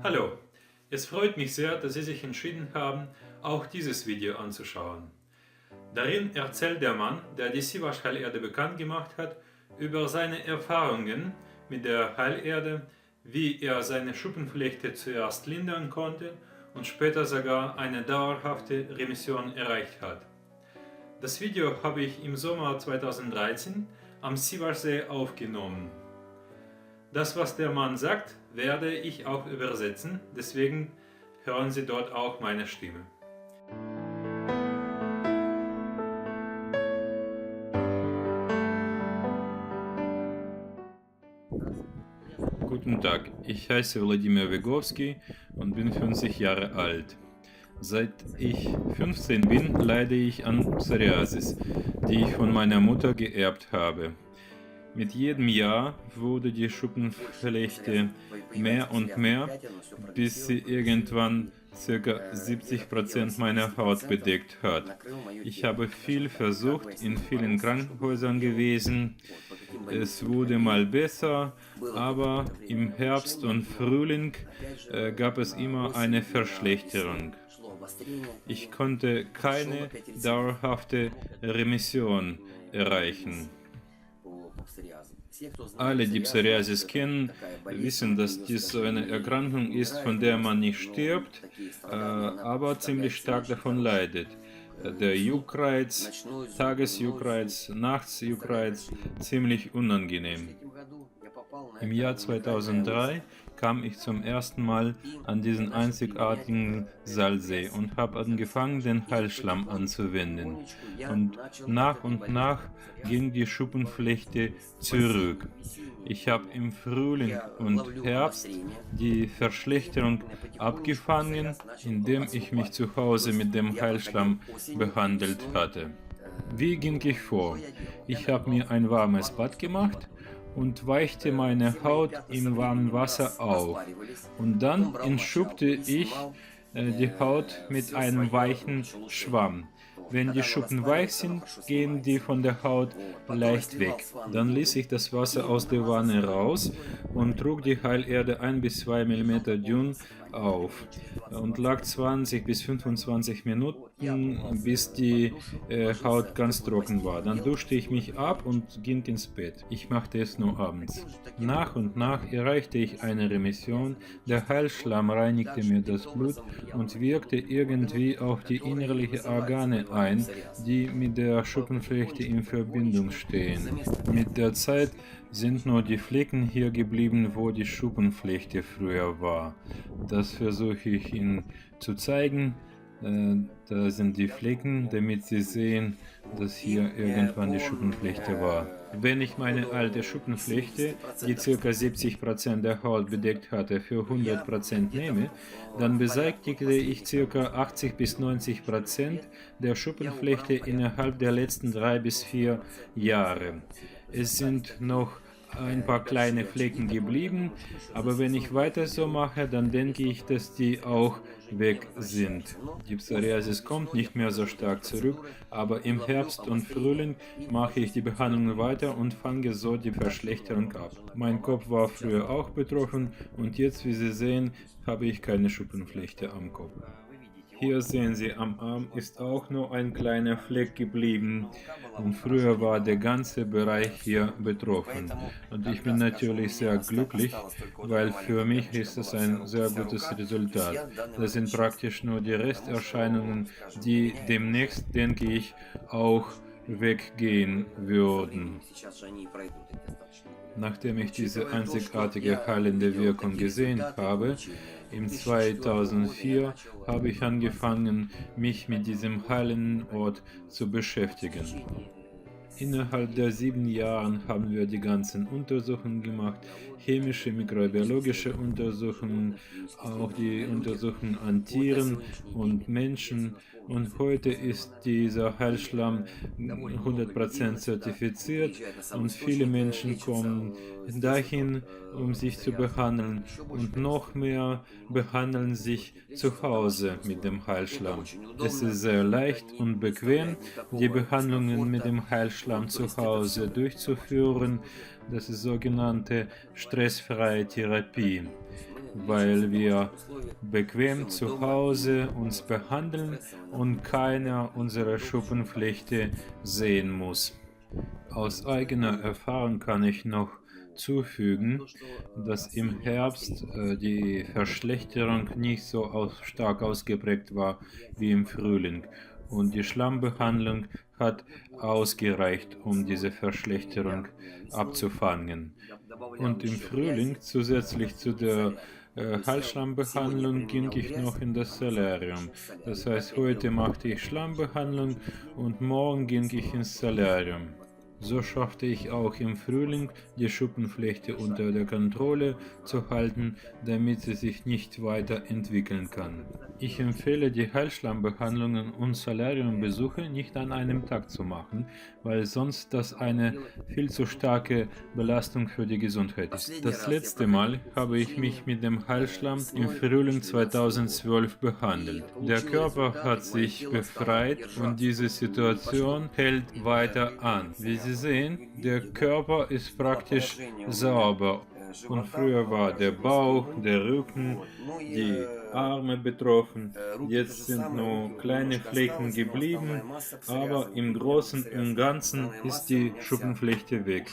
Hallo, es freut mich sehr, dass Sie sich entschieden haben, auch dieses Video anzuschauen. Darin erzählt der Mann, der die Siwash-Heilerde bekannt gemacht hat, über seine Erfahrungen mit der Heilerde, wie er seine Schuppenflechte zuerst lindern konnte und später sogar eine dauerhafte Remission erreicht hat. Das Video habe ich im Sommer 2013 am Siwash-See aufgenommen. Das, was der Mann sagt, werde ich auch übersetzen, deswegen hören Sie dort auch meine Stimme. Guten Tag, ich heiße Wladimir Wegowski und bin 50 Jahre alt. Seit ich 15 bin, leide ich an Psoriasis, die ich von meiner Mutter geerbt habe. Mit jedem Jahr wurde die Schuppenflechte mehr und mehr, bis sie irgendwann ca. 70% meiner Haut bedeckt hat. Ich habe viel versucht, in vielen Krankenhäusern gewesen. Es wurde mal besser, aber im Herbst und Frühling gab es immer eine Verschlechterung. Ich konnte keine dauerhafte Remission erreichen. Alle, die Psoriasis kennen, wissen, dass dies so eine Erkrankung ist, von der man nicht stirbt, aber ziemlich stark davon leidet. Der Juckreiz, Tagesjuckreiz, Nachtsjuckreiz, ziemlich unangenehm. Im Jahr 2003 kam ich zum ersten Mal an diesen einzigartigen Salzsee und habe angefangen, den Heilschlamm anzuwenden. Und nach ging die Schuppenflechte zurück. Ich habe im Frühling und Herbst die Verschlechterung abgefangen, indem ich mich zu Hause mit dem Heilschlamm behandelt hatte. Wie ging ich vor? Ich habe mir ein warmes Bad gemacht und weichte meine Haut im warmen Wasser auf. Und dann entschubte ich die Haut mit einem weichen Schwamm. Wenn die Schuppen weich sind, gehen die von der Haut leicht weg. Dann ließ ich das Wasser aus der Wanne raus und trug die Heilerde 1 bis 2 mm dünn auf und lag 20 bis 25 Minuten, bis die Haut ganz trocken war. Dann duschte ich mich ab und ging ins Bett. Ich machte es nur abends. Nach und nach erreichte ich eine Remission. Der Heilschlamm reinigte mir das Blut und wirkte irgendwie auf die innerlichen Organe ein, die mit der Schuppenflechte in Verbindung stehen. Mit der Zeit sind nur die Flecken hier geblieben, wo die Schuppenflechte früher war. Das versuche ich Ihnen zu zeigen. Da sind die Flecken, damit Sie sehen, dass hier irgendwann die Schuppenflechte war. Wenn ich meine alte Schuppenflechte, die ca. 70% der Haut bedeckt hatte, für 100% nehme, dann beseitigte ich ca. 80 bis 90% der Schuppenflechte innerhalb der letzten 3 bis 4 Jahre. Es sind noch ein paar kleine Flecken geblieben, aber wenn ich weiter so mache, dann denke ich, dass die auch weg sind. Die Psoriasis kommt nicht mehr so stark zurück, aber im Herbst und Frühling mache ich die Behandlung weiter und fange so die Verschlechterung ab. Mein Kopf war früher auch betroffen und jetzt, wie Sie sehen, habe ich keine Schuppenflechte am Kopf. Hier sehen Sie, am Arm ist auch nur ein kleiner Fleck geblieben und früher war der ganze Bereich hier betroffen. Und ich bin natürlich sehr glücklich, weil für mich ist es ein sehr gutes Resultat. Das sind praktisch nur die Resterscheinungen, die demnächst, denke ich, auch weggehen würden. Nachdem ich diese einzigartige heilende Wirkung gesehen habe, im 2004 habe ich angefangen, mich mit diesem heilenden Ort zu beschäftigen. Innerhalb der 7 Jahren haben wir die ganzen Untersuchungen gemacht, chemische, mikrobiologische Untersuchungen, auch die Untersuchungen an Tieren und Menschen. Und heute ist dieser Heilschlamm 100% zertifiziert und viele Menschen kommen dahin, um sich zu behandeln, und noch mehr behandeln sich zu Hause mit dem Heilschlamm. Es ist sehr leicht und bequem, die Behandlungen mit dem Heilschlamm zu Hause durchzuführen. Das ist sogenannte stressfreie Therapie. weil wir bequem zu Hause uns behandeln und keiner unserer Schuppenflechte sehen muss. Aus eigener Erfahrung kann ich noch zufügen, dass im Herbst die Verschlechterung nicht so stark ausgeprägt war wie im Frühling und die Schlammbehandlung hat ausgereicht, um diese Verschlechterung abzufangen. Und im Frühling zusätzlich zu der Halsschlammbehandlung ging ich noch in das Solarium. Das heißt, heute machte ich Schlammbehandlung und morgen ging ich ins Solarium. So schaffte ich auch im Frühling, die Schuppenflechte unter der Kontrolle zu halten, damit sie sich nicht weiter entwickeln kann. Ich empfehle die Heilschlammbehandlungen und Solariumbesuche nicht an einem Tag zu machen, weil sonst das eine viel zu starke Belastung für die Gesundheit ist. Das letzte Mal habe ich mich mit dem Heilschlamm im Frühling 2012 behandelt. Der Körper hat sich befreit und diese Situation hält weiter an. Wie Sie sehen, der Körper ist praktisch sauber. Und früher war der Bauch, der Rücken, die Arme betroffen. Jetzt sind nur kleine Flecken geblieben, aber im Großen und Ganzen ist die Schuppenflechte weg.